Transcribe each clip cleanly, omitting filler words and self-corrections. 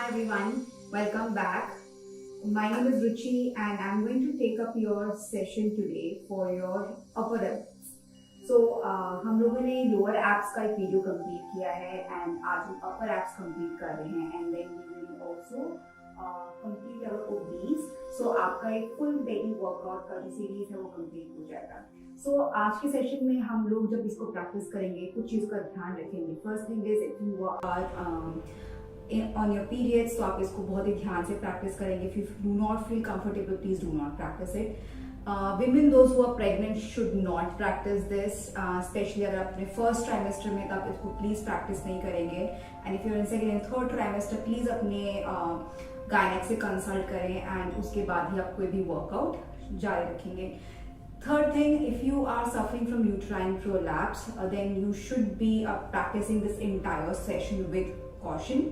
everyone, welcome back. My name is Ruchi and I'm going to take up your session today for your upper abs. So हम लोगों ने lower abs का एक video complete किया है and आज हम upper abs कंप्लीट कर रहे हैं and then we will also complete our obliques. So आपका एक full belly workout का जो सीरीज है वो कंप्लीट हो जाएगा. So आज के सेशन में हम लोग जब इसको प्रैक्टिस करेंगे कुछ चीज़ का ध्यान रखेंगे. First thing is if you are on your periods तो आप इसको बहुत ही ध्यान से प्रैक्टिस करेंगे. If you do not feel comfortable, please do not practice it. Women those who are pregnant should not practice this, especially अगर अपने first trimester में तो आप इसको प्लीज प्रैक्टिस नहीं करेंगे. And if you are in second and third trimester please अपने gynaec से कंसल्ट करें एंड उसके बाद ही आप कोई भी वर्कआउट जारी रखेंगे. Third thing, if you are suffering from uterine prolapse, then you should be practicing this entire session with caution.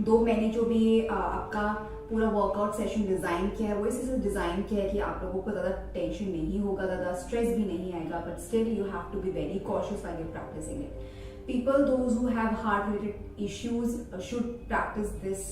दो मैंने जो भी आपका पूरा वर्कआउट सेशन डिजाइन किया है वो इसी से डिजाइन किया है कि आप लोगों को ज़्यादा टेंशन नहीं होगा, ज़्यादा स्ट्रेस भी नहीं आएगा, but still you have to be very cautious while you practicing it. People those who have heart related issues should practice this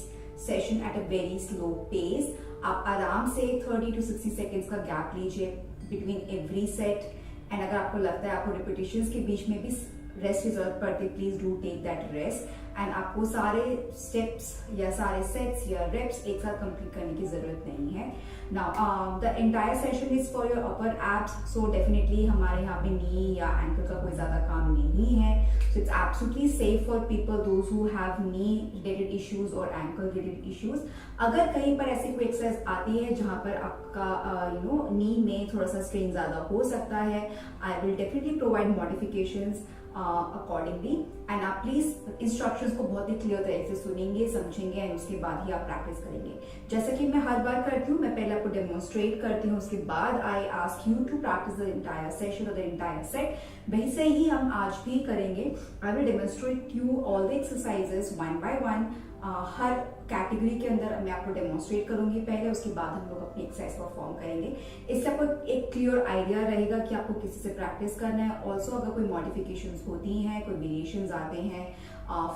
session at a very slow pace. आप आराम से 30 to 60 seconds का gap लीजिए between every set. And अगर आपको लगता है आपको रिपीटिशंस के बीच में भी रेस्ट की जरूरत पड़ती है, please do take that rest. And आपको सारे स्टेप्स या सारे सेट्स या रेप्स एक साथ कंप्लीट करने की जरूरत नहीं है. Now the entire session is for your upper abs, so definitely हमारे यहाँ पे नी या एंकल का कोई ज्यादा काम नहीं है. So it's absolutely safe for people those who have knee related issues और एंकल रिलेटेड इश्यूज. अगर कहीं पर ऐसी कोई एक्सरसाइज आती है जहाँ पर आपका नी में थोड़ा सा स्ट्रेन ज्यादा हो सकता है, I will definitely provide modifications accordingly. And आप प्लीज इंस्ट्रक्शंस को बहुत ही क्लियर तरीके से सुनेंगे, समझेंगे एंड उसके बाद ही आप प्रैक्टिस करेंगे. जैसा कि मैं हर बार करती हूँ, मैं पहले आपको डेमोन्स्ट्रेट करती हूँ, उसके बाद I ask you to practice the entire session और द एंटायर सेट. वैसे ही हम आज भी करेंगे. I will demonstrate you all the exercises one by one. हर कैटेगरी के अंदर मैं आपको डेमोन्स्ट्रेट करूंगी पहले, उसके बाद हम लोग अपनी एक्सरसाइज परफॉर्म करेंगे. इससे आपको एक क्लियर आइडिया रहेगा कि आपको किसी से प्रैक्टिस करना है. ऑल्सो अगर कोई मॉडिफिकेशंस होती हैं, कोई वेरिएशंस आते हैं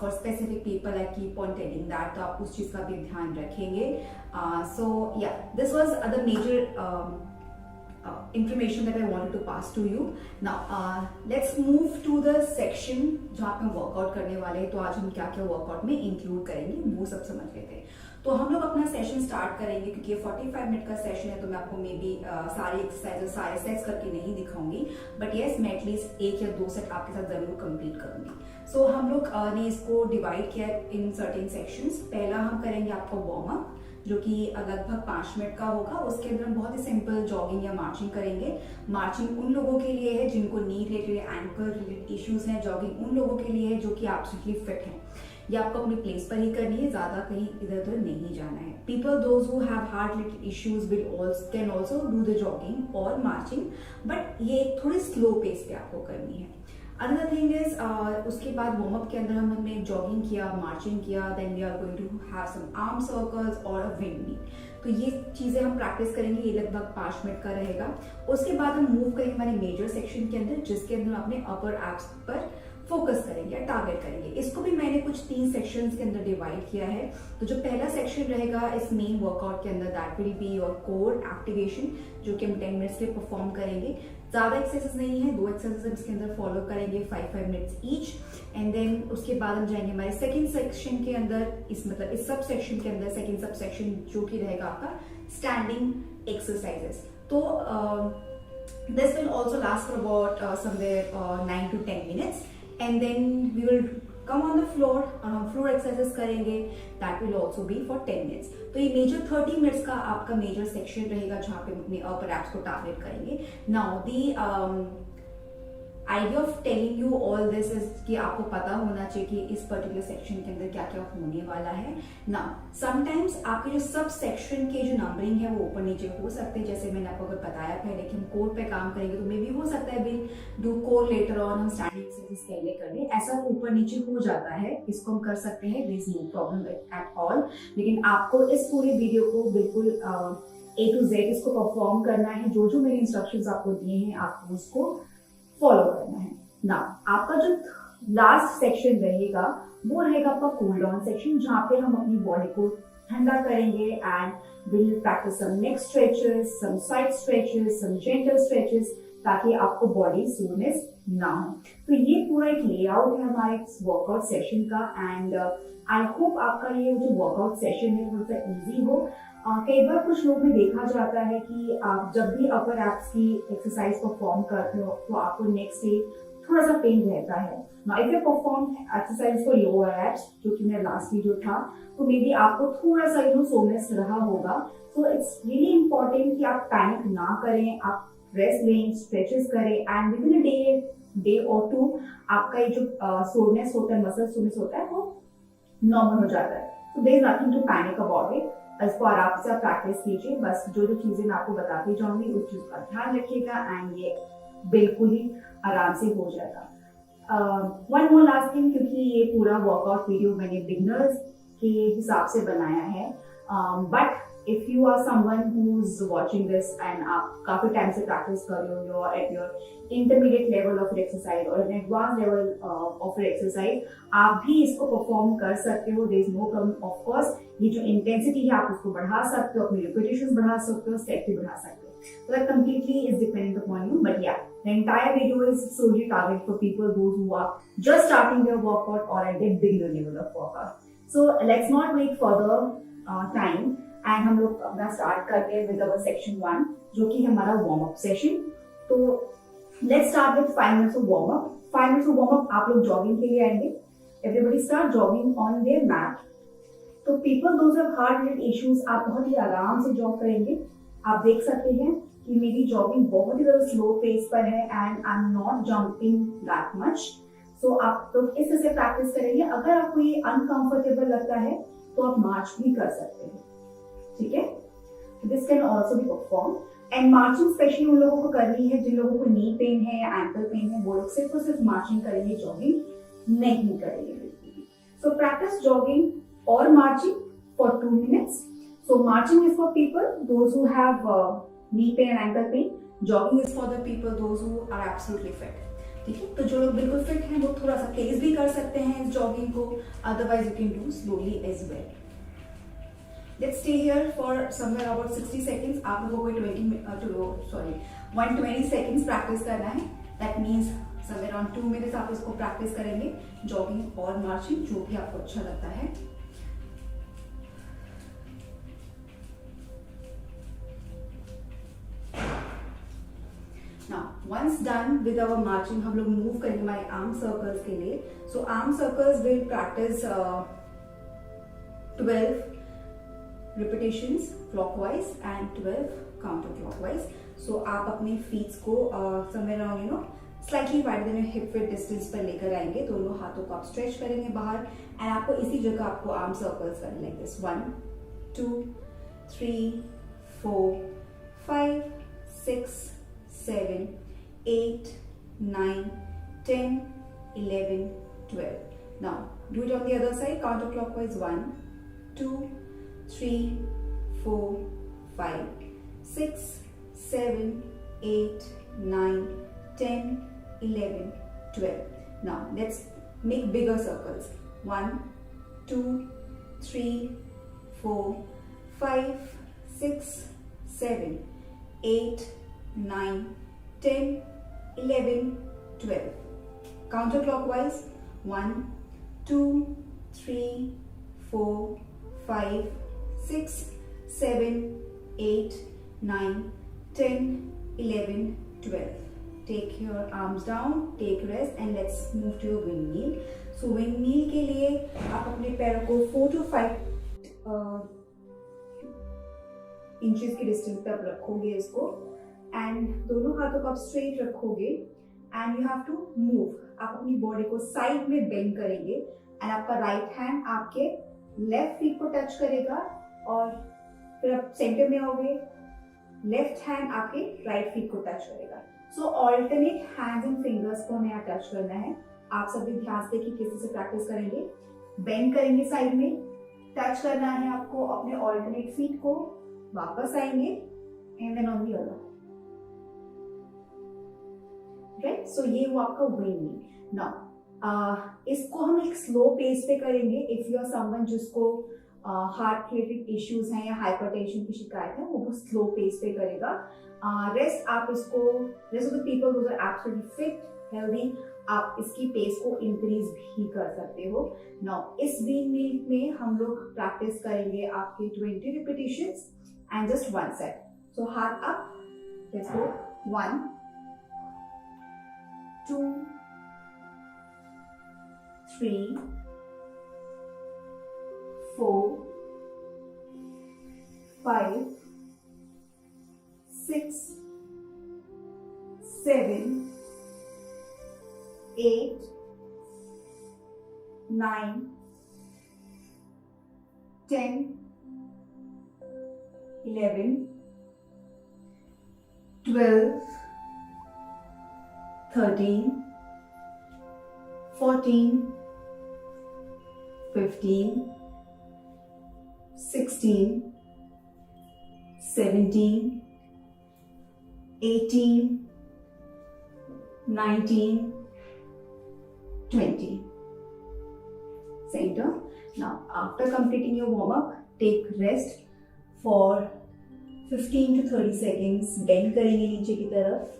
for specific people, I keep on telling that, तो आप उस चीज का भी ध्यान रखेंगे. सो या this was the major information that I wanted to pass to you. Now let's move to the section जहाँ पे हम वर्कआउट करने वाले हैं. तो आज हम क्या क्या वर्कआउट में इंक्लूड करेंगे वो सब समझ लेते हैं. तो हम लोग अपना सेशन स्टार्ट करेंगे क्योंकि ये 45 मिनट का सेशन है, तो मैं आपको मे बी सारी एक्सरसाइजेस सारे सेट्स करके नहीं दिखाऊंगी, बट येस मैं एटलीस्ट एक या दो सेट आपके साथ जरूर कंप्लीट करूंगी. सो हम लोग ने इसको डिवाइड किया इन सर्टेन सेक्शंस. पहला हम करेंगे आपका वार्म अप जो कि लगभग 5 मिनट का होगा. उसके अंदर हम बहुत ही सिंपल जॉगिंग या मार्चिंग करेंगे. मार्चिंग उन लोगों के लिए है जिनको नी रिलेटेड एंकल रिलेटेड इश्यूज हैं. जॉगिंग उन लोगों के लिए है जो कि एब्सोल्युटली फिट हैं. ये आपको अपनी प्लेस पर ही करनी है, ज्यादा कहीं इधर उधर नहीं जाना है. People those who have heart related issues can also do the jogging और मार्चिंग, बट ये थोड़ी स्लो पेस पे आपको करनी है. अनदर थिंग इज उसके बाद वार्म अप के अंदर हमने जॉगिंग किया, मार्चिंग किया, then we are going to have some arm circles और अ विंड मील. तो ये चीजें हम प्रैक्टिस करेंगे. ये लगभग 5 मिनट का रहेगा. उसके बाद हम मूव करेंगे हमारे मेजर सेक्शन के अंदर, जिसके अंदर हम अपने अपर एब्स पर फोकस करेंगे या टारगेट करेंगे. इसको भी मैंने कुछ 3 सेक्शंस के अंदर डिवाइड किया है. तो जो पहला सेक्शन रहेगा इस मेन वर्कआउट के अंदर, that will be your core activation, जो कि हम 10 मिनट्स के लिए परफॉर्म करेंगे. ज्यादा एक्सरसाइज नहीं है, 2 एक्सरसाइज इसके अंदर फॉलो करेंगे 5 मिनट्स ईच. एंड देन उसके बाद हम जाएंगे हमारे सेकंड सेक्शन के अंदर, इस सब सेक्शन के अंदर सेकंड सब सेक्शन जो कि रहेगा आपका स्टैंडिंग एक्सरसाइजेस. तो this will also last for about somewhere 9 to 10 minutes. And then we will come on the floor और हम फ्लोर एक्सरसाइजेस करेंगे. That will also be for 10 minutes. तो ये मेजर 30 मिनट्स का आपका मेजर सेक्शन रहेगा जहाँ पे हम अपने अपर एब्स को टारगेट करेंगे. Now the idea of telling you all this is कि आपको पता होना चाहिए कि इस पर्टिकुलर सेक्शन के अंदर क्या क्या होने वाला है. नाउ समटाइम्स आपके जो सब सेक्शन के जो नंबरिंग है वो ऊपर नीचे हो सकते हैं. जैसे मैंने आपको अगर बताया पहले कि हम कोर पे काम करेंगे तो मे भी हो सकता है will do core later on, हम स्टैंडिंग एक्सरसाइज पहले कर ले, ऐसा ऊपर नीचे हो जाता है. इसको हम कर सकते हैं, there is no problem at all. लेकिन आपको इस पूरे वीडियो को बिल्कुल A to Z इसको परफॉर्म करना है. जो जो मेरे इंस्ट्रक्शंस आपको दिए हैं आपको उसको फॉलो करना है. ना आपका जो लास्ट सेक्शन रहेगा वो रहेगा आपका कूल डाउन सेक्शन, जहाँ पे हम अपनी बॉडी को ठंडा करेंगे and will practice some neck stretches, some side stretches, some gentle stretches, ताकि आपको बॉडी सोरनेस ना हो। तो ये पूरा एक लेआउट है हमारे वर्कआउट सेशन का एंड आई होप आपका ये जो वर्कआउट सेशन है थोड़ा सा इजी हो। कई बार कुछ लोग में देखा जाता है कि आप जब भी अपर एब्स की एक्सरसाइज परफॉर्म करते हो तो आपको नेक्स्ट डे थोड़ा सा पेन रहता है। Now if you perform exercise for lower abs, जो कि मेरा लास्ट वीडियो था, तो मे बी आपको थोड़ा सा सोरनेस रहा होगा। सो इट्स रियली इंपॉर्टेंट कि आप पैनिक ना करें, आप रेस्ट लें, स्ट्रेचेस करें एंड विद इन डे और टू आपका ये जो सोरनेस होता है, मसल सोरनेस होता है, वो नॉर्मल हो जाता है। So there is nothing to panic about it. इसको आराम से आप प्रैक्टिस कीजिए। बस जो जो चीजें मैं आपको बताती जाऊंगी उस चीज का ध्यान रखिएगा एंड ये बिल्कुल ही आराम से हो जाएगा। वन मोर लास्ट थिंग, क्योंकि ये पूरा वर्कआउट वीडियो मैंने बिगिनर्स के हिसाब से बनाया है, but if you are someone who is watching this and आप काफी टाइम से प्रैक्टिस कर रहे हो, you are at your intermediate level of exercise और an advance level of exercise, आप भी इसको परफॉर्म कर सकते हो। There is no problem. Of course ये जो इंटेंसिटी है आप उसको बढ़ा सकते हो, अपनी रिपीटेशंस बढ़ा सकते हो, सेट भी बढ़ा सकते हो। So that completely is dependent upon you. But yeah, the entire video is solely targeted for people who are just starting their workout or at the beginner level of workout. So let's not make further time and हम लोग अपना start करते हैं with our section 1, जो कि हमारा warm up session। तो let's start with 5 minutes of warm up। 5 minutes of warm up आप लोग jogging के लिए आएंगे। Everybody start jogging on their mat। तो people those have heart related issues, आप बहुत ही आराम से जॉग करेंगे। आप देख सकते हैं कि मेरी जॉगिंग बहुत ही ज्यादा स्लो पेस पर है and I am not jumping that much. So आप तो इस तरह से प्रैक्टिस करेंगे। अगर आपको ये अनकंफर्टेबल लगता है तो आप मार्च भी कर सकते हैं, ठीक है। This can also be perform and marching specially उन लोगों को करनी है जिन लोगों को नी पेन है या एंकल पेन है, वो लोग सिर्फ और सिर्फ मार्चिंग करेंगे, जॉगिंग नहीं करेंगे बिल्कुल भी। सो प्रैक्टिस जॉगिंग और marching for 2 minutes. So marching is for people those who have knee pain and ankle pain. Jogging is for the people those who are absolutely fit. ठीक है, तो जो लोग बिल्कुल फिट हैं वो थोड़ा सा तेज भी कर सकते हैं इस जॉगिंग को, otherwise you can do slowly as well. Let's stay here for somewhere about 60 seconds. आप लोगों को 120 seconds प्रैक्टिस करना है। That means somewhere around 2 minutes आप इसको प्रैक्टिस करेंगे, जॉगिंग और मार्चिंग, जो भी आपको अच्छा लगता है। Now, once done with our marching, हम लोग मूव करेंगे हमारे आर्म सर्कल्स के लिए। So arm circles will practice 12 repetitions clockwise and 12 counterclockwise. So आप अपने feet को somewhere around slightly wider than hip width distance पर लेकर आएंगे। दोनों हाथों को आप स्ट्रेच करेंगे बाहर एंड आपको इसी जगह आपको आर्म सर्कल्स करने like this 1 2 3 4 5 6 7 8 9 10 11 12. Now do it on the other side, counterclockwise 1 2 3 4 5 6 7 8 9 10 11 12. Now let's make bigger circles. 1 2 3 4 5 6 7 8 9 10 11 12. Counterclockwise 1 2 3 4 5 6 7 8 9 10 11 12. Take your arms down, take rest and let's move to your windmill. So windmill के लिए आप अपने पैरों को 4 to 5 inches की distance पे आप रखोगे इसको एंड दोनों हाथों को आप स्ट्रेट रखोगे and you have to move. आप अपनी बॉडी को साइड में बेंड करेंगे एंड आपका राइट हैंड आपके लेफ्ट फीट को टच करेगा और फिर आप सेंटर में आओगे, लेफ्ट हैंड आपके राइट फीट को टच करेगा। सो ऑल्टरनेट हैंड्स एंड फिंगर्स को हमें यहाँ टच करना है। आप सभी ध्यान से देखिए किसी से प्रैक्टिस करेंगे, बेंड करेंगे साइड में, टच करना है आपको अपने ऑल्टरनेट फीट को, वापस आएंगे and then on the other. Right, so ये वो आपका विंडमिल। नाउ इसको हम एक स्लो पेस पे करेंगे. इफ यू आर समवन जिसको हार्ट रिलेटेड इश्यूज हैं या हाइपरटेंशन की शिकायत है, वो स्लो पेस पे करेगा. रेस्ट आप इसको, rest of the people who are absolutely fit healthy, आप इसकी पेस को इंक्रीज भी कर सकते हो. नाउ इस वीक मील में हम लोग प्रैक्टिस करेंगे आपके 20 repetitions and just one set. So हाथ up, let's go. 1 2 3 4 5 6 7 8 9 10 11 12 13 14 15 16 17 18 19 20. Center. Now after completing your warm up, take rest for 15 to 30 seconds. Bend करेंगे नीचे की तरफ.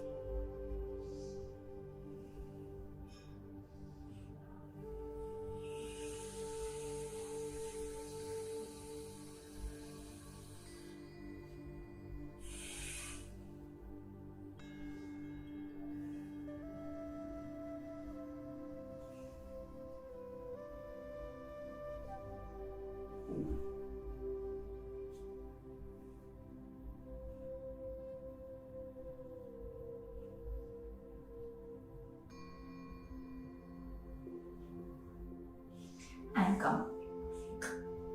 And come.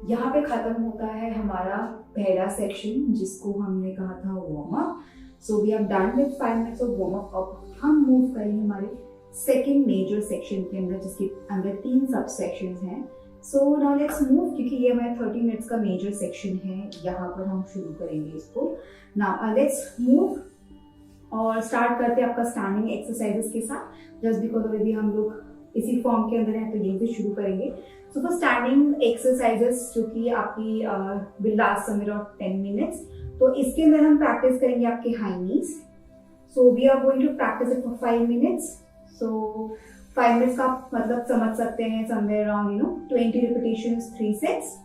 यहाँ पे खत्म होता है हमारा पहला सेक्शन जिसको हमने कहा था warm up. So we have done with 5 minutes of warm up. अब हम मूव करेंगे हमारे सेकंड मेजर सेक्शन के अंदर, जिसके अंदर 3 सब सेक्शंस हैं. सो नाउ लेट्स मूव, क्योंकि ये हमारा 30 मिनट्स का मेजर सेक्शन है. यहाँ पर हम शुरू करेंगे इसको. नाउ लेट्स मूव और स्टार्ट करते हैं आपका स्टैंडिंग एक्सरसाइजेस के साथ. जस्ट बिकॉज अभी हम लोग इसी फॉर्म के अंदर हैं तो यहीं से शुरू करेंगे. सो फॉर स्टैंडिंग एक्सरसाइजेस जो कि आपकी will last somewhere of 10 minutes, तो इसके अंदर हम प्रैक्टिस करेंगे आपके high knees. So we are going to practice it for 5 minutes. So 5 minutes का मतलब समझ सकते हैं somewhere around 20 repetitions, 3 sets,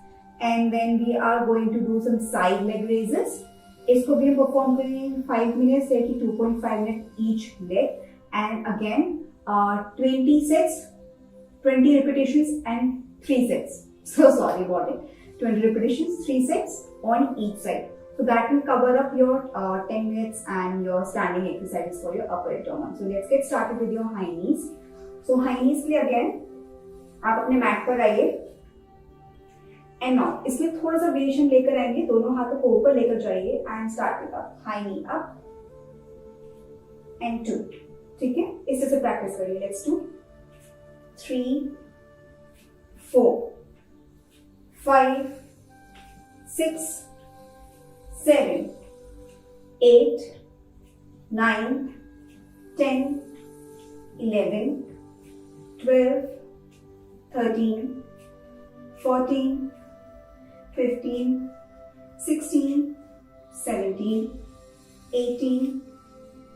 and then we are going to do some side leg raises. इसको भी हम परफॉर्म करेंगे 5 मिनट्स, यानी 2.5 minute each leg, and again 20 sets, 20 repetitions and 3 sets. So sorry about it. 20 repetitions, 3 sets on each side. So that will cover up your 10 minutes and your standing exercises for your upper abdomen. So let's get started with your high knees. So high knees के लिए again आप अपने mat पर आइए. And now इसमें थोड़ा सा variation लेकर आएंगे. दोनों हाथों को ऊपर लेकर जाइए and start with up. High knee up and 2. ठीक है, इस तरह से प्रैक्टिस करिए. Let's do 3 4 5 6 7 8 9 10 11 12 13 14 15 16 17 18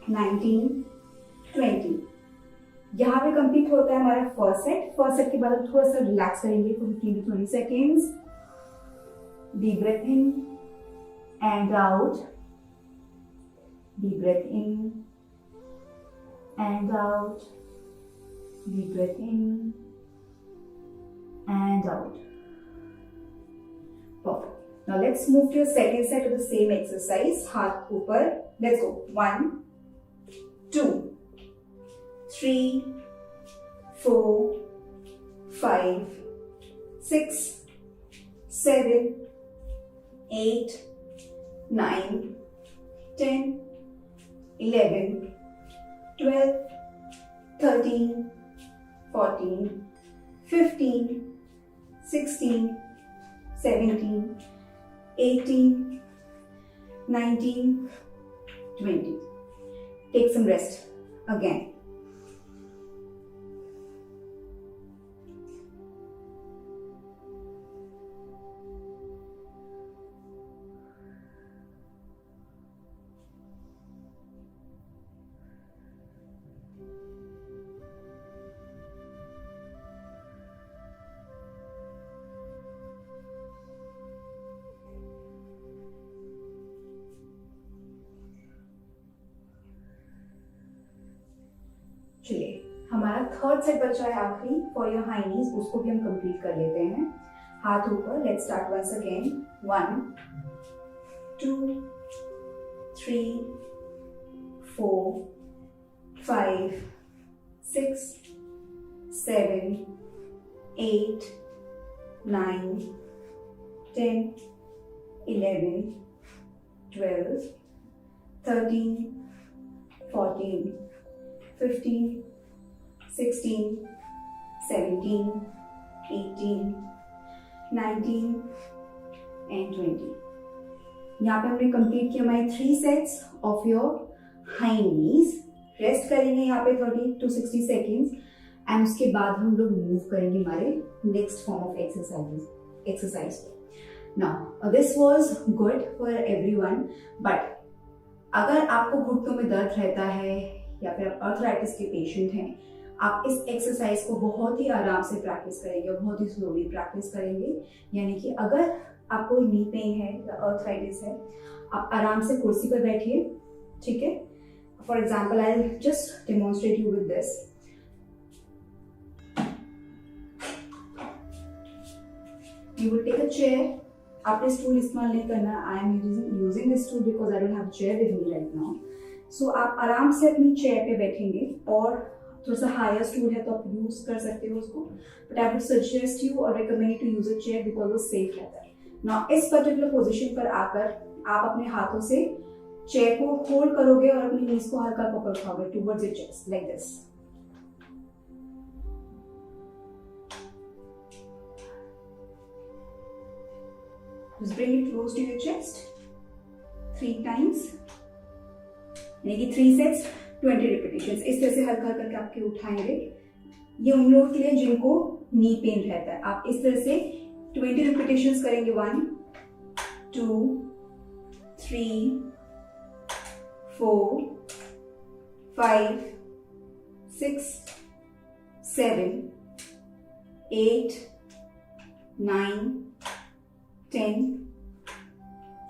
19 20. यहाँ पे कंप्लीट होता है हमारा फर्स्ट सेट. फर्स्ट सेट के बाद हम थोड़ा सा रिलैक्स करेंगे for 15 to 20 seconds. Deep breath in and out. Deep breath in and out. Deep breath in and out. Perfect. Now let's move to your second set of the same exercise. हाथ ऊपर. Let's go. 1 2 3 4 5 6 7 8 9 10 11 12 13 14 15 16 17 18 19 20. Take some rest again. चलिए, हमारा third set बचा है आखिरी for your high नीज, उसको भी हम कंप्लीट कर लेते हैं। हाथ ऊपर, let's start once again. 1 2 3 4 5 6 7 8 9 10 11 12 13 14 15 16 17 18 19 and 20। यहाँ पे हमने कंप्लीट किया हमारे 3 sets of your high knees. Rest करेंगे यहाँ पे 30 to 60 सेकेंड्स एंड उसके बाद हम लोग मूव करेंगे हमारे नेक्स्ट फॉर्म ऑफ एक्सरसाइज पे। Now this was good for everyone, but अगर आपको घुटनों में दर्द रहता है या फिर आप आर्थराइटिस के पेशेंट हैं, आप इस एक्सरसाइज को बहुत ही आराम से प्रैक्टिस करेंगे और बहुत ही स्लोली प्रैक्टिस करेंगे। यानी कि अगर आपको नी पेन है या आर्थराइटिस है, आप आराम से कुर्सी पर बैठिए, ठीक है। For example I will just demonstrate you with this. You will take a chair, आपने स्टूल इस्तेमाल नहीं करना। I am using this stool because I don't have chair with me right now. So आप आराम से अपनी चेयर पे बैठेंगे, और थोड़ा सा हायर स्टूल है तो आप यूज कर सकते हो उसको, but I would suggest you और recommend to use a chair because वो सेफ रहता है। नाउ इस पर्टिकुलर पोजीशन पर आकर आप अपने हाथों से चेयर को होल्ड करोगे और अपनी नीज को हल्का पकड़ खाओगे towards your chest like this. Just bring it close to your chest 3 times, यानी कि 3 sets 20 repetitions। इस तरह से हल्का हल्का करके आपके उठाएंगे। ये उन लोगों के लिए जिनको नी पेन रहता है, आप इस तरह से 20 repetitions करेंगे। 1 2 3 4 5 6 7 8 9 10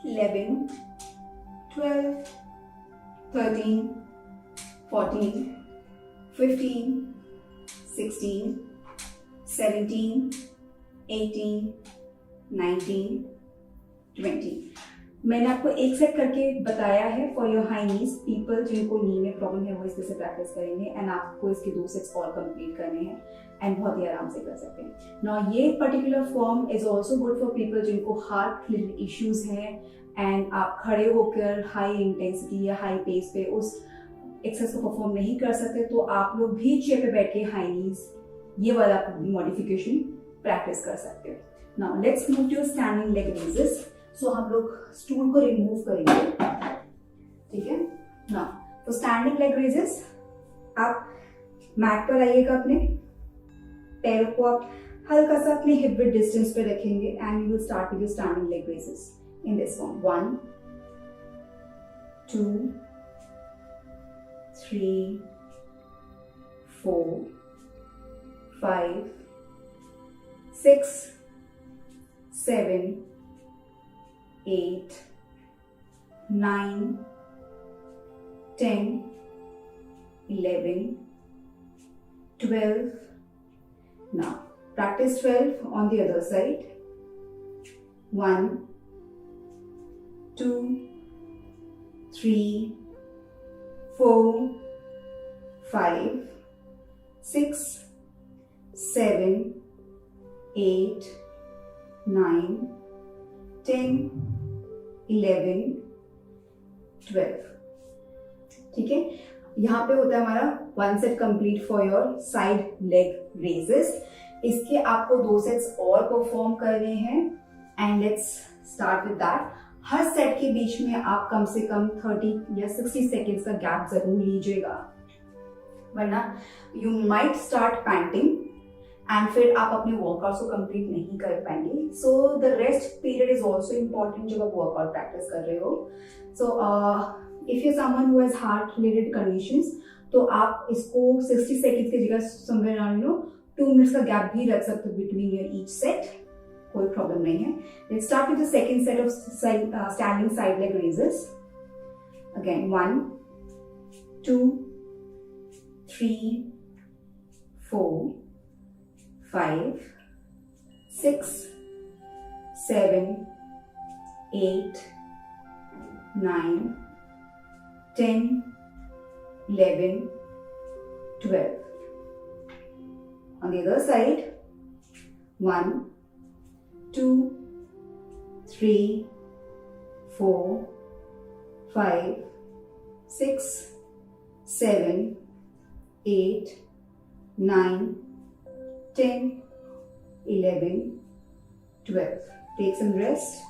11 12 13 14 15 16 17 18 19 20। मैंने आपको एक सेट करके बताया है for your high knees. People जिनको नी में प्रॉब्लम है वो इस तरह से प्रैक्टिस करेंगे एंड आपको इसके 2 सेट्स और कंप्लीट करने हैं एंड बहुत ही आराम से कर सकते हैं। नाउ ये particular form is also good for people जिनको हार्ट रिलेटेड इश्यूज हैं एंड आप खड़े होकर हाई इंटेंसिटी या हाई पेस पे उस एक्सरसाइज को परफॉर्म नहीं कर सकते, तो आप लोग भी चेयर पे बैठ के हाई नीज ये वाला मॉडिफिकेशन प्रैक्टिस कर सकते हो। Now let's move to standing leg raises. So हम लोग स्टूल को रिमूव करेंगे, ठीक है ना। तो स्टैंडिंग लेग रेजेस, आप मैट पर आइएगा, अपने पैरों को आप हल्का सा अपने हिप विड्थ डिस्टेंस पे रखेंगे and you will start with standing leg raises in this form. 1 2 3 4 5 6 7 8 9 10 11 12। Now practice 12 on the other side. 1 2 3 4 5 6 7 8 9 10 11 12। ठीक है, यहाँ पे होता है हमारा 1 set complete for your side leg raises. इसके आपको 2 सेट्स और परफॉर्म करने हैं and let's start with that. Her set के बीच में आप कम से कम 30 या 60 सेकेंड्स का गैप जरूर लीजिएगा, वरना you might start painting and फिर आप अपने वर्कआउट को कंप्लीट नहीं कर पाएंगे। So the rest period is also important जब आप वर्कआउट प्रैक्टिस कर रहे हो। So if you someone who has heart related conditions, तो आप इसको 60 सेकेंड्स की जगह समवेयर अराउंड 2 मिनट्स का गैप भी रख सकते हो बिटवीन योर ईच सेट, कोई प्रॉब्लम नहीं है। Let's start with the second set of standing side leg raises. Again 1 2 3, 4, 5, 6, 7, 8, 9, 10, 11, 12. On the other side, 1, 2, 3, 4, 5, 6, 7, 8, 9, 10, 11, 12. Take some rest.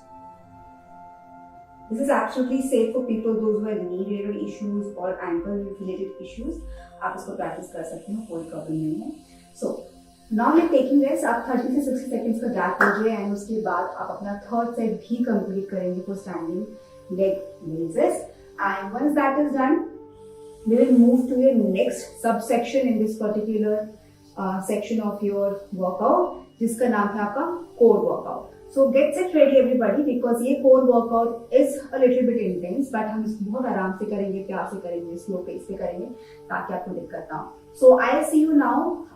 This is absolutely safe for people those who have knee related issues or ankle related issues. आप इसको practice कर सकते हो, कोई problem नहीं है. So now you're taking rest. आप 30 से 60 seconds का gap लीजिए and उसके बाद आप अपना third set भी complete करेंगे for standing leg raises. And once that is done, we will move to your next subsection in this particular section of your workout, जिसका नाम है आपका core workout. So get set ready everybody because ये core workout is a little bit intense, but हम इसको बहुत आराम से करेंगे, प्यार से करेंगे, slow pace पे करेंगे ताकि आपको दिक्कत ना हो. So I'll see you now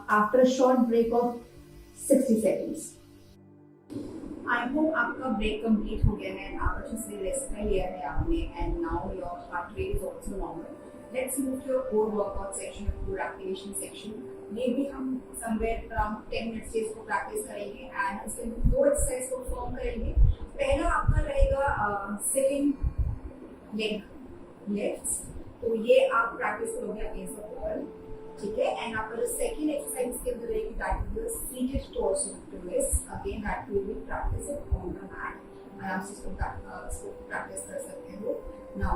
after a short break of 60 seconds. I hope आपका break complete हो गया है, आप अच्छे से rest कर लिया है आपने, and now your heart rate is also normal. Let's move to your core workout section, core activation section. ये भी हम somewhere around 10 minutes से इसको practice करेंगे and इसके 2 exercise को perform करेंगे. पहला आपका रहेगा sitting leg lifts, तो ये आप practice करोगे against the wall, ठीक है. And आपका जो second exercise इसके अंदर रहेगी that will be a seated torso twist. Again that will be practice on the mat. आराम से इसको practice कर सकते हो. Now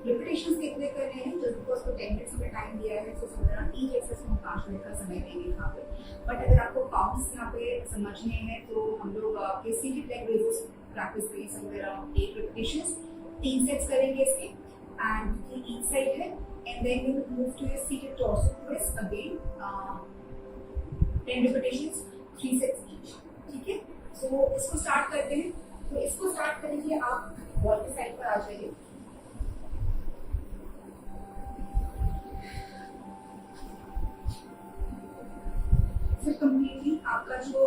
repetitions कितने करने हैं? Just because को 10 minutes में time दिया है, तो समझना each exercise में 5 मिनट का समय देंगे यहाँ पे. But अगर आपको counts यहाँ पे समझने हैं तो हम लोग आपके seated leg raises practice करेंगे somewhere around 8 repetitions. 3 sets करेंगे इसके and each side है, and then we will move to a seated torso twist again. 10 repetitions, 3 sets each. ठीक है? So इसको start करते हैं. तो इसको start करने के लिए आप wall के side पर आ जाइए. फिर कम्प्लीटली आपका जो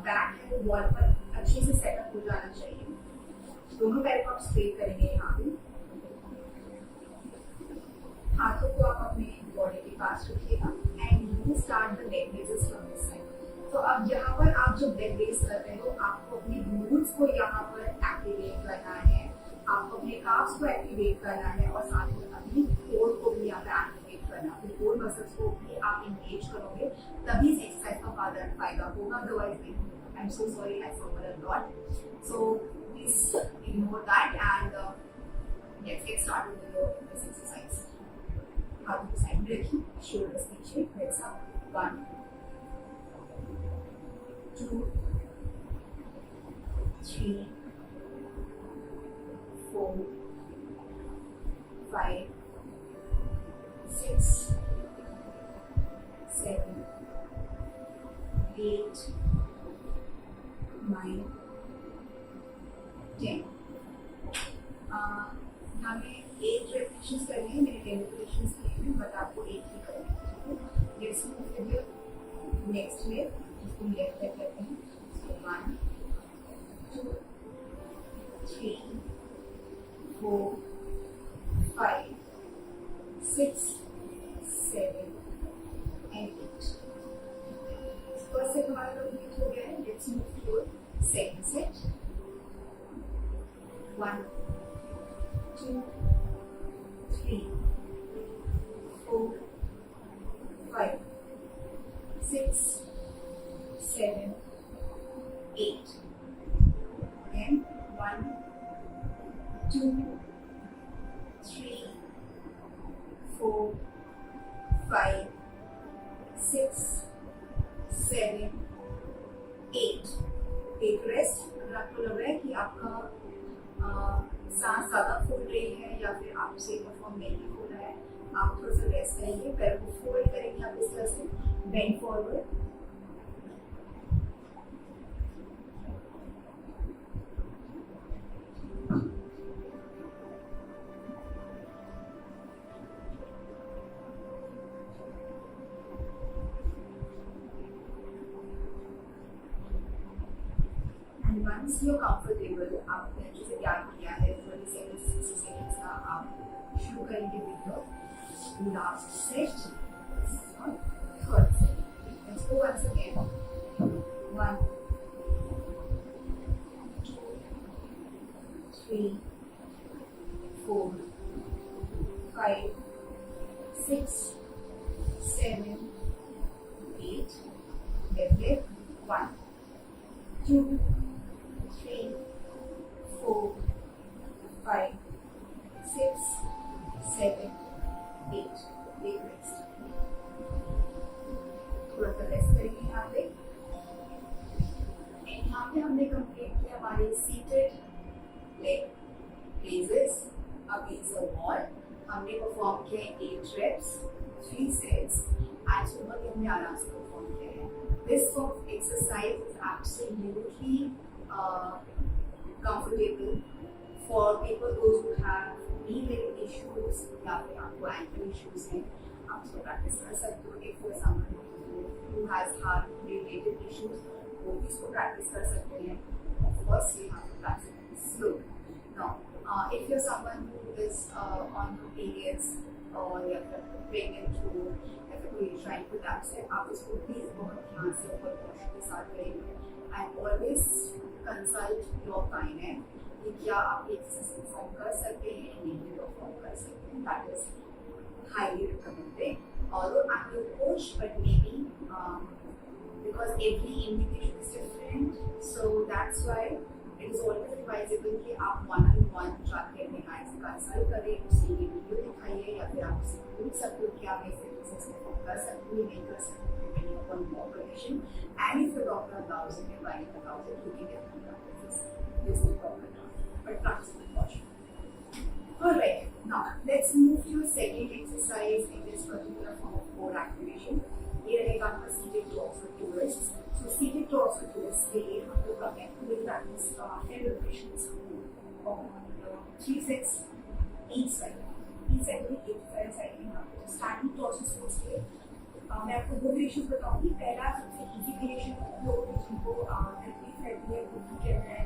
बैक है वो वॉल पर अच्छे से सेटअप हो जाना चाहिए. दोनों पैर को आप स्ट्रेट करेंगे यहाँ पे. हाथों को आप अपने बॉडी के पास रखिएगा and you start the leg raises from this side. तो अब यहाँ पर आप जब लेग रेज कर रहे हो आपको अपने ग्लूट्स को यहाँ पर एक्टिवेट करना है, आपको अपने काफ्स को एक्टिवेट करना है और साथ में अपनी कोर को भी यहाँ पे एक्टिवेट करना है. कोर मसल्स को भी आप एंगेज करोगे तभी इस एक्सरसाइज का फायदा होगा. अदरवाइज नहीं. I am so sorry, I suffer a lot. So please ignore that and let's get started with this exercise. हाथों को साइड में रखिए, शोल्डर्स पीछे, हेड्स अप. 1, 2, 3, 4, 5, 6, 7, 8, 9, 10. हमें 8 repetitions करनी है. मेरे 10 repetitions किए हैं, बट आपको 8 ही करनी है. Let's move to the next leg, जिसको लेफ्ट लेग कहते हैं. So 1, 2, 3, 4, 5, 6, 7, and 8. First set हमारा complete हो गया है. Let's move to second set. 1, 2, 3, 4, 5, 6, 7, 8. Then 1, 2, 3, 4, 5, 6, 7, 8. Take rest. अगर आपको लग रहा है कि आपका सांस ज़्यादा फूल रही है या फिर आपसे परफॉर्म नहीं हो रहा है, आप थोड़ा सा रेस्ट करेंगे. पैर को फोल्ड करेंगे आप इस तरह से, bend forward. once you're comfortable, आपने अच्छे से याद किया है 30 seconds 60 seconds का आप शुरू करेंगे with your last set और third set. Let's go once again. 1, 2, 3, 4, 5, 6, 7, 8. Deadlift. 1, 2, 3, 4, 5, 6, 7, 8. Leg rest. थोड़ा सा रेस्ट करेंगे यहाँ पे. यहाँ पे हमने कंप्लीट किया हमारे seated leg raises against the wall. हमने परफॉर्म किया 8 reps, 3 sets and सुबह के हमने आराम से परफॉर्म किया है. This sort of exercise is absolutely comfortable for people those who have knee-related issues या फिर आपको ankle issues हैं. आप इसको प्रैक्टिस कर सकते हो. If you're someone who has heart-related issues, वो भी इसको प्रैक्टिस कर सकते हैं. Of course, you have to practice it slowly. Now, if you're someone who is on periods or या फिर pregnant हो या फिर कोई trying to dance है, आप इसको प्लीज बहुत ध्यान से और कौशल के साथ करेंगे. And always consult your gynae कि क्या आप एक्सरसाइज परफॉर्म कर सकते हैं, नहीं परफॉर्म कर सकते हैं. That is highly recommended. Although I'm your coach, but maybe because every individual is different, so that's why it is always advisable कि आप one-on-one जाके अपने गाइड से कंसल्ट करें, उसे ये वीडियो दिखाइए या फिर आप उसे पूछ सकते हो कि आप ऐसे एक्सरसाइज परफॉर्म कर सकते हो नहीं कर सकते, depending upon your condition. And if the doctor allows it and while it allows it, you can definitely practice this proper now. But practice with caution. Alright, now let's move to a second exercise in this particular form of core activation. ये रहेगा आपका seated torso-to-wrist. So seated torso-to-wrist के लिए हम लोग will practice 10 repetitions on 3 sets each side. Each side में एक different side में हम लोग starting torso sports के लिए मैं आपको 2 variations बताऊंगी. पहला सबसे easy variation वो जिनको तकलीफ रहती है घुटने के अंदर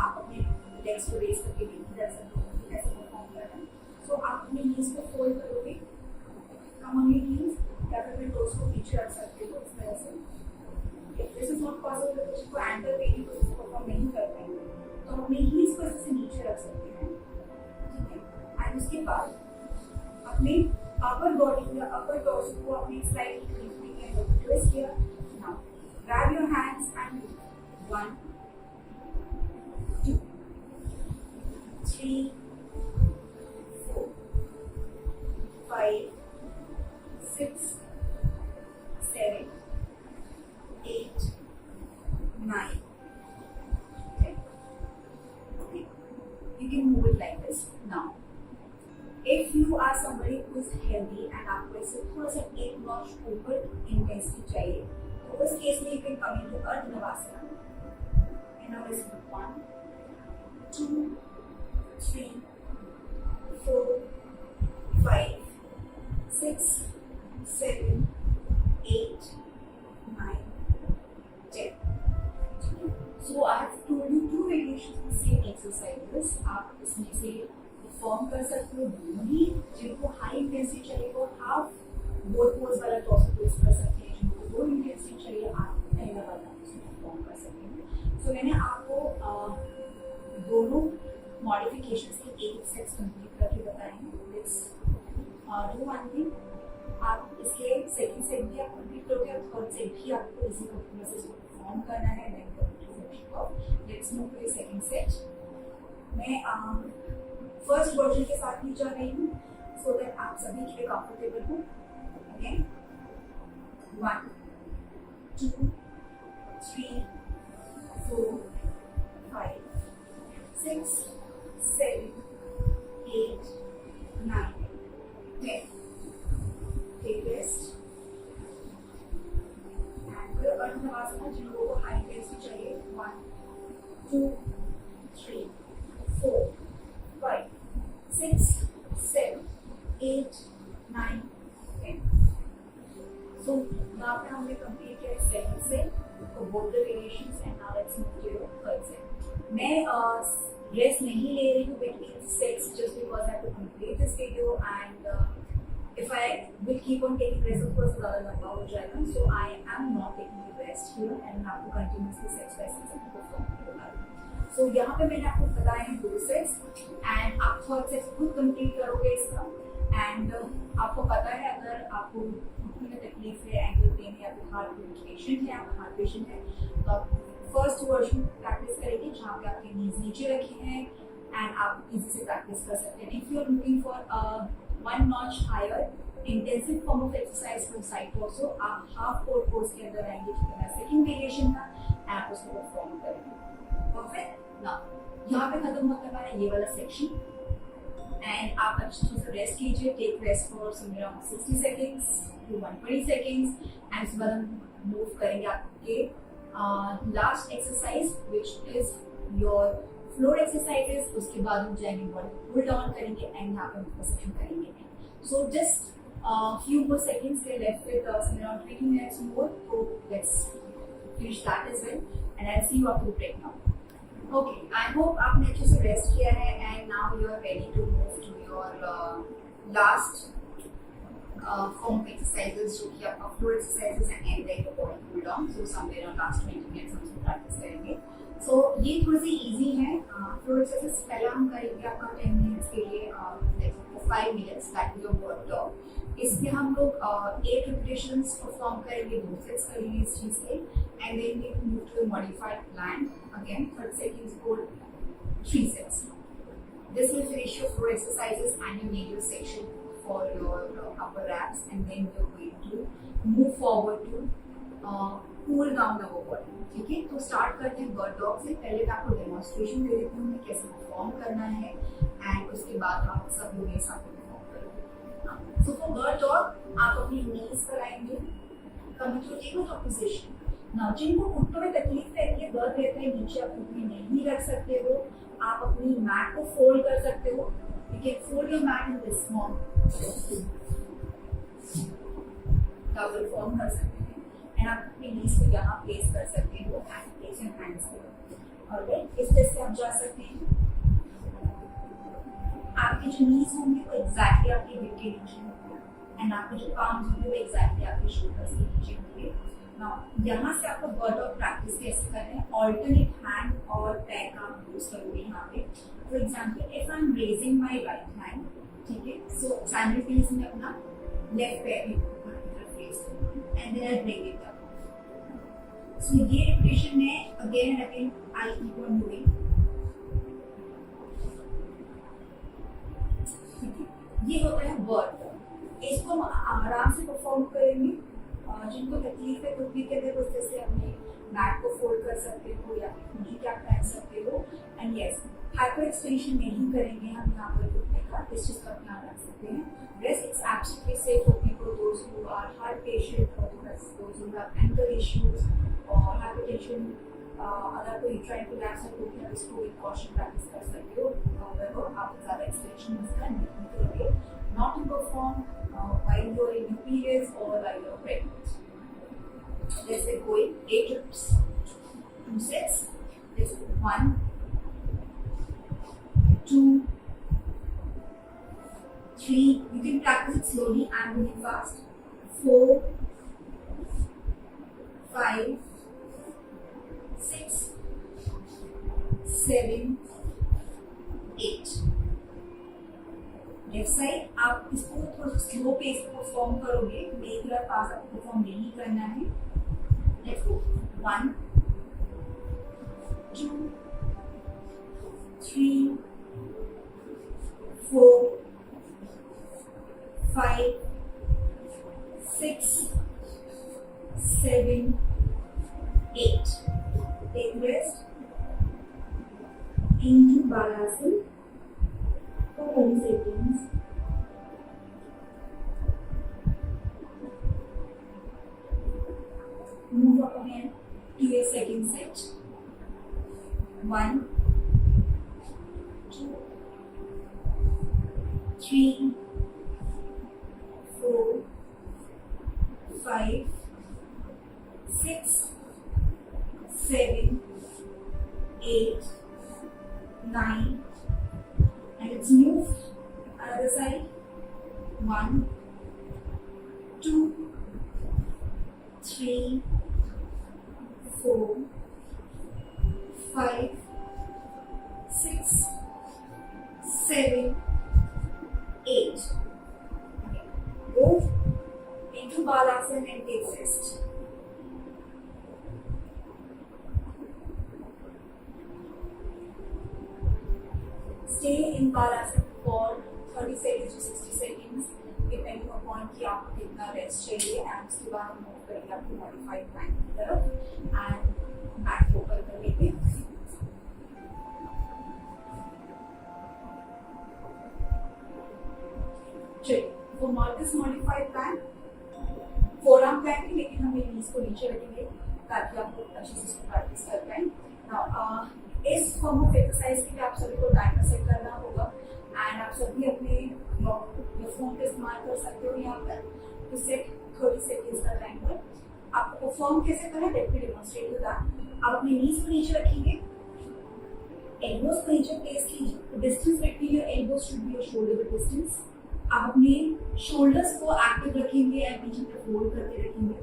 आप अपने legs को raise करके नहीं कर सकते हो, कैसे perform करना है. So आप अपने knees को fold करोगे, come on your knees या फिर टोस को पीछे रख सकते हो इस तरह से. If this is not possible तो उसको एंकल पेनी को परफॉर्म नहीं कर पाएंगे तो हम अपने हील्स को ऐसे नीचे रख सकते हैं. ठीक है. एंड उसके बाद अपने अपर बॉडी या अपर टॉर्स को अपने स्लाइडली ट्विस्ट किया. Now grab your hands and 1, 2, 3, 4, 5, 6, 7, 8, 9. Okay. Okay. You can move it like this. Now, if you are somebody who is healthy and आपको ऐसे थोड़ा सा एक notch ऊपर intensity चाहिए, तो उस केस में you can come into Ardha Navasana. And now let's do 1, 2, 3, 4, 5, 6, 7, 8, 9, 10. So I have told you 2 variations of the same exercises. आप इसमें से परफॉर्म कर सकते हो दोनों ही. जिनको हाई इंटेंसिटी चाहिए वो हाफ बोथ पोज वाला टॉर्सो ट्विस्ट कर सकते हैं, जिनको लो इंटेंसिटी चाहिए आप पहला वाला उसमें परफॉर्म कर सकते हैं. सो मैंने आपको दोनों मॉडिफिकेशंस के 8 सेट्स कंप्लीट करके बताए हैं. Let's do one thing. आप इसके सेकंड सेट भी आप कंप्लीट करोगे और थर्ड सेट भी आपको इसी कंप्यूटर से परफॉर्म करना है. Then let's move to the second set. मैं फर्स्ट वर्जन के साथ ही जा रही हूँ सो दैट आप सभी के लिए कंफर्टेबल हो. अगेन 1, 2, 3, 4, 5, 6, 7, 8, 9, 10. Take rest. And फिर Ardha Navasana जिन लोगों को हाई इंटेंसिटी चाहिए 1, 2, 3, 4, 5, 6, 7, 8, 9, 10. So now हमने complete किया second set for both the variations and now let's move to your third set. मैं रेस्ट नहीं ले रही हूँ between sets just because I have to complete this video and if I will keep on taking rest of course ज़्यादा लंबा हो जाएगा, so I am not taking the rest here and आपको continuously sets by sets perform करना है। So यहाँ पे मैंने आपको बताया है 2 sets and आप थर्ड सेट खुद कंप्लीट करोगे इसका and आपको पता है अगर आपको घुटने में तकलीफ है, एंकल पेन है या फिर हार्ट पेशेंट है, आप हार्ट पेशेंट है तो आप फर्स्ट वर्जन प्रैक्टिस करेंगे जहाँ पे आपके नीज नीचे रखे हैं एंड आप इजी से प्रैक्टिस कर सकते हैं। If you are looking for one notch higher intensive form of exercise for side torso, आप हाफ कोर पोज के अंदर आएंगे जो मेरा सेकंड वेरिएशन था एंड आप उसको परफॉर्म करेंगे। परफेक्ट। नाउ यहाँ पे खत्म होता है हमारा ये वाला सेक्शन एंड आप अच्छे से रेस्ट कीजिए, take rest for somewhere around 60 seconds to 120 seconds and उसके बाद हम मूव करेंगे आपके last exercise which is your floor exercises. उसके बाद हम जाएंगे बॉडी पुल डाउन करेंगे एंड यहाँ पे हम पोजीशन करेंगे। So just few more seconds we are left with around 20 minutes more, so let's finish that as well and I'll see you after the break now. Okay, I hope आपने अच्छे से rest किया है and now you are ready to move to your last form of exercises जो कि आपका floor exercises and then your body cool down, so somewhere around last 20 minutes हम इसको practice करेंगे। So ये थोड़ी सी easy है। floor exercises पहला हम करेंगे आपका 10 minutes के लिए like for 5 minutes that is your work dog। इसमें हम लोग 8 repetitions परफॉर्म करेंगे, 2 सेट्स करेंगे इस चीज के and then we move to modified plank again 30 seconds for 3 sets। This will finish your floor exercises and your major section for your upper abs and then you're going to move forward to cool down our body। ठीक है, तो start करते हैं bird dog से। पहले मैं आपको demonstration दे देती हूँ कैसे परफॉर्म करना है एंड उसके बाद आप सब लोग ये साथ So for bird dog, आप अपनी knees पर आएंगे, कमर को टेबल पोजीशन। नाउ जिनको घुटनों में तकलीफ रहती है, दर्द रहता है, नीचे आप घुटने नहीं रख सकते हो, आप अपनी मैट को फोल्ड कर सकते हो। You can fold your mat in this form, double form कर सकते हैं एंड आप अपनी knees को यहाँ प्लेस कर सकते हो एंड प्लेस योर हैंड्स पर। ऑलराइट, इस तरह से आप जा सकते हैं। आपके जो नीज होंगे वो एग्जैक्टली आपके हिप के नीचे होंगे एंड आपके जो पाम्स होंगे वो एग्जैक्टली आपके शोल्डर्स के नीचे होंगे। नाउ यहाँ से आपको बर्ड डॉग प्रैक्टिस कैसे करना है, ऑल्टरनेट हैंड और पैर का आप यूज करोगे यहाँ पे। For example if I am raising my right hand, ठीक है, सो साइमल्टेनियसली में अपना लेफ्ट पैर भी ऊपर की तरफ रेज करूंगी and then I bring it up. So ये रिपीटेशन में again and again I keep on doing. ये होता है वर्ड, इसको हम आराम से परफॉर्म करेंगे। जिनको तकलीफ है घुटने के अंदर उस तरह से अपने मैट को फोल्ड कर सकते हो या नी कैप पहन सकते हो एंड यस हाइपर एक्सटेंशन नहीं करेंगे हम यहाँ पर घुटने का, इस चीज का ध्यान रख सकते हैं। Rest it's absolutely safe for people those who are heart patient और those who have ankle issues और हाइपरटेंशन। अगर कोई ट्राई टू रिलैक्स है तो आप इसको विद कॉशन प्रैक्टिस कर सकते हो, आप ज़्यादा एक्सटेंशन इसका नहीं करोगे। Not to perform while you are in your periods or while you are pregnant। Let's say going 8 reps, 2 sets। Let's go 1, 2, 3, you can practice it slowly, I'm moving fast, 4, 5, 6, 7, 8। Left side आप इसको थोड़ा slow pace पे perform करोगे, एक तरफ पास आपको perform नहीं करना है। Let's go 1, 2, 3, 4, 5, 6, 7, 8। Take rest into Balasana for 30 seconds। Move up again to your second set। 1, 2, 3, 4, 5, 6, 7, 8, 9, and let's move other side. 1, 2, 3, 4, 5, 6, 7, 8. Okay. Go into Balasana and take rest. Stay in Balasana for 30 seconds to 60 seconds, depending upon कि आपको कितना rest चाहिए. And उसके बाद हम move करेंगे आपको modified Planck की तरफ एंड बैक ऊपर कर लेंगे. चलिए for this modified plank forearm plank है, लेकिन हम नीज को नीचे रखेंगे ताकि आपको अच्छे से इसको प्रैक्टिस कर पाएं. नाउ इस फॉर्म ऑफ एक्सरसाइज के लिए आप सभी को टाइमर सेट करना होगा एंड आप सभी अपने फोन का इस्तेमाल कर सकते हो यहाँ पर टू सेट 30 सेकेंड्स का टाइमर. आपको परफॉर्म कैसे करना है, let me demonstrate with that. आप अपने नीज को नीचे रखेंगे, एल्बोज को नीचे प्लेस कीजिए. Distance between your elbows should be your shoulder distance. आप अपने शोल्डर्स को एक्टिव रखेंगे एंड नीचे तक फोल्ड करके रखेंगे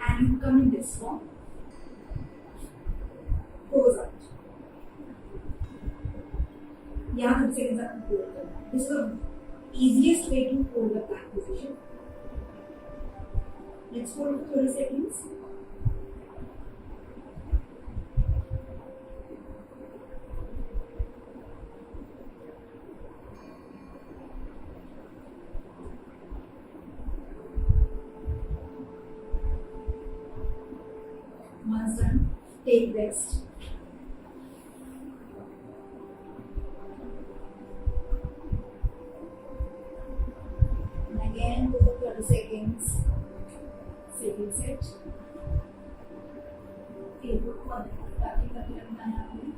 and you come in this form. Close out. यहाँ 30 seconds आपको होल्ड करना है. This is the easiest way to hold the plank position. Let's hold for 30 seconds. Once done, take rest. Again, go for 30 seconds. Second set. Elbow को ताकि करके रखना है आपने.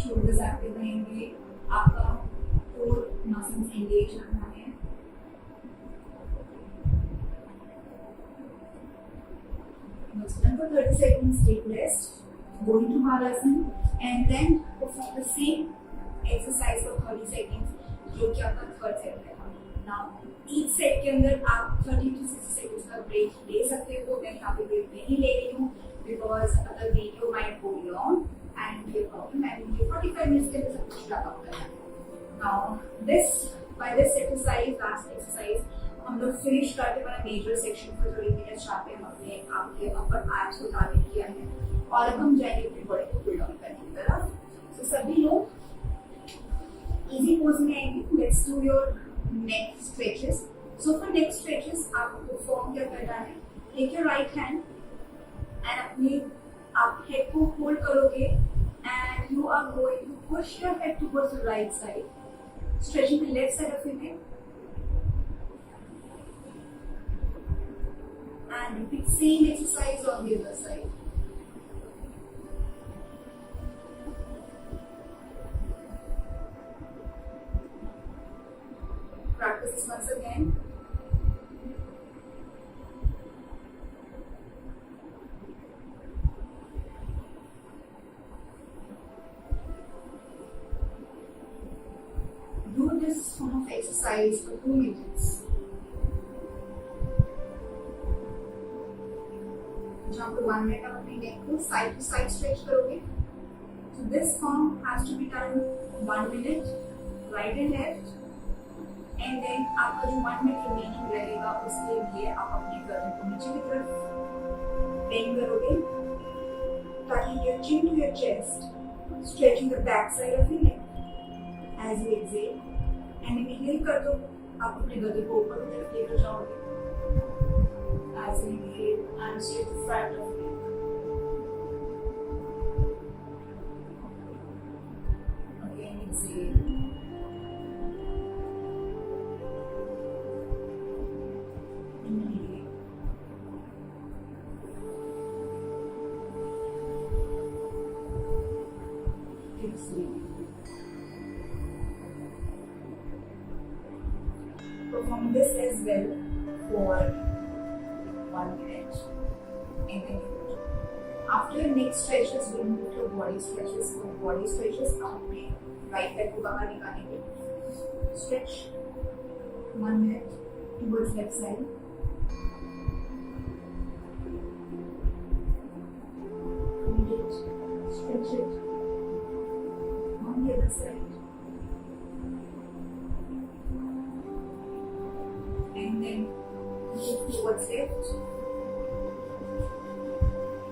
Shoulders active रहेंगे. आपका core muscles engage रखना है. Next time for 30 seconds, take rest, go into Halasana and then perform the same exercise for 30 seconds जो कि आपका थर्ड सेट है. Now each सेट के अंदर आप 30 to 60 seconds का ब्रेक ले सकते हो. मैं यहाँ पे ब्रेक नहीं ले रही हूँ because other video might go long and ये प्रॉब्लम है. मुझे 45 मिनट्स के अंदर सब कुछ रैप अप करना है. Now by this exercise, last exercise, हम लोग फिनिश करते हैं मेजर सेक्शन पर. 30 मिनट्स चाहते हैं हमने आपके अपर एब्स को टारगेट किया है और अब हम जाएंगे अपनी बॉडी को पुल डाउन करने की तरफ. तो सभी लोग इजी पोज में आएंगे. Let's do your neck stretches. So for neck stretches आपको फॉर्म क्या करना है, take your right hand and अपनी आप हेड को होल्ड करोगे and you are going to push your head towards the right side, stretching the left side of your neck. And repeat same exercise on the other side. Practice this once again. Do this form of exercise for 2 minutes. जहाँ पे 1 minute आप अपनी नेक को side to side stretch करोगे. So this form has to be done 1 minute, right and left, and then आपका जो 1 minute remaining रहेगा उसके लिए आप अपनी गर्दन को नीचे की तरफ बेंड करोगे ताकि your chin to your chest, stretching the back side of your neck as you exhale, and inhale कर दो. आप अपने गर्दन को ऊपर की तरफ लेकर जाओगे as you inhale and straight to front of you. Again exhale. Inhale. Exhale. Perform this as well for 1 minute, and then you go. After neck stretches, we'll move to body stretches. For body stretches, अपने right leg को बाहर निकालेंगे. Stretch 1 minute towards left side. Hold it, stretch it on the other side. And then move towards left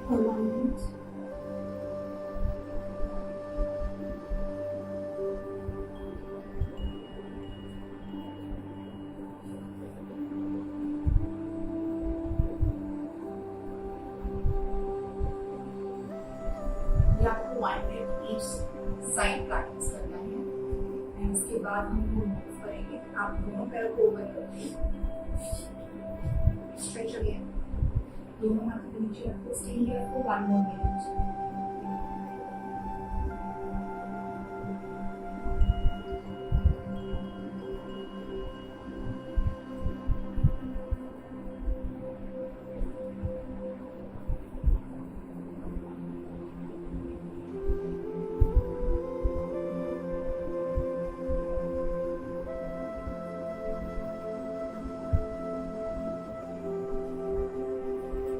for 1 minute. ये आपको 1 minute each side practice करना है and उसके बाद हम मूव करेंगे. आप दोनों पैरों को ओपन करके स्ट्रेच अगेन, दोनों हाथों को नीचे रखो. Stay here for 1 more minute.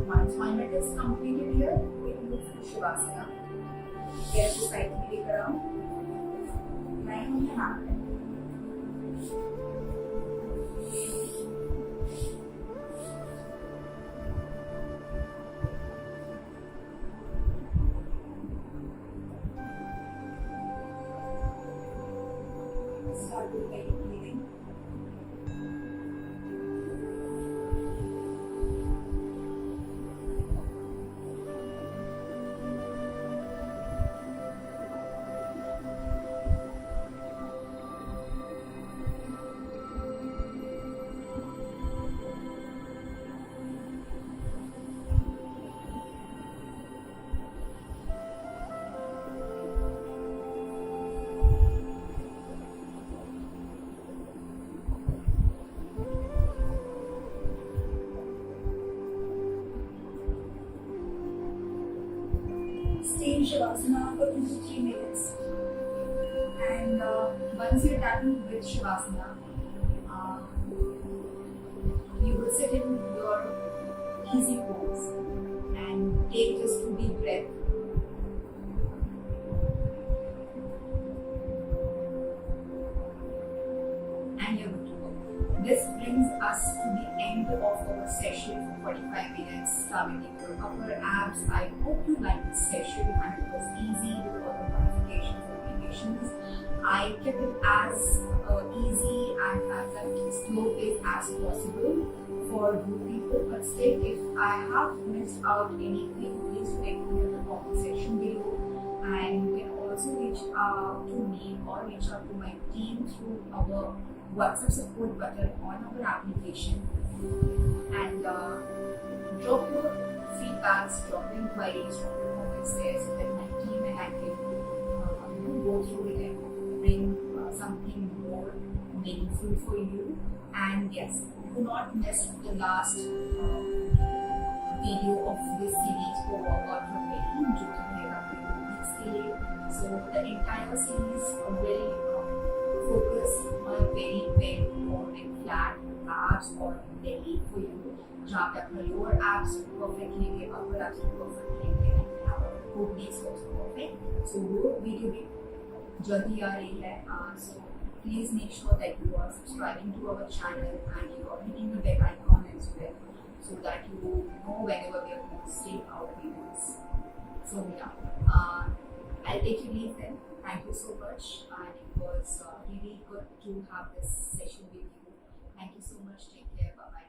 Once 1 minute is completed here, we will move to Shavasana. Get the side leg around. Lying on your hand. Start with belly breathing. Stay in Shavasana for 2 to 3 minutes. And once you're done with Shavasana, you will sit in your easy pose and take just 2 deep breaths. And you're good to go. This brings us to the end of our session for 45 minutes, targeting your upper abs. I hope you liked this session and it was easy with all the modifications and variations. I kept it as easy and as slow pace as possible for you people. But still, if I have missed out anything, please let me know in the comment section below. And you can also reach out to me or reach out to my team through our WhatsApp support button on our application. And drop your feedbacks, drop your inquiries, drop your comments there so that my team and I can go through it and bring something more meaningful for you. And yes, do not miss the last video of this series for workout from belly, जो कि रहेगा आपके weeks के लिए. So the entire series will focus on a very well and flat abs or belly for you. जहाँ पे आपका lower abs perfect लेंगे, upper abs perfect लेंगे, and our obliques also perfect. So वो video भी जल्दी आ रही है. So please make sure that you are subscribing to our channel and you are hitting the bell icon as well, so that you know whenever we are posting our videos. So yeah, I'll take you leave then. Thank you so much, and it was really good to have this session with you. Thank you so much. Take care. Bye bye.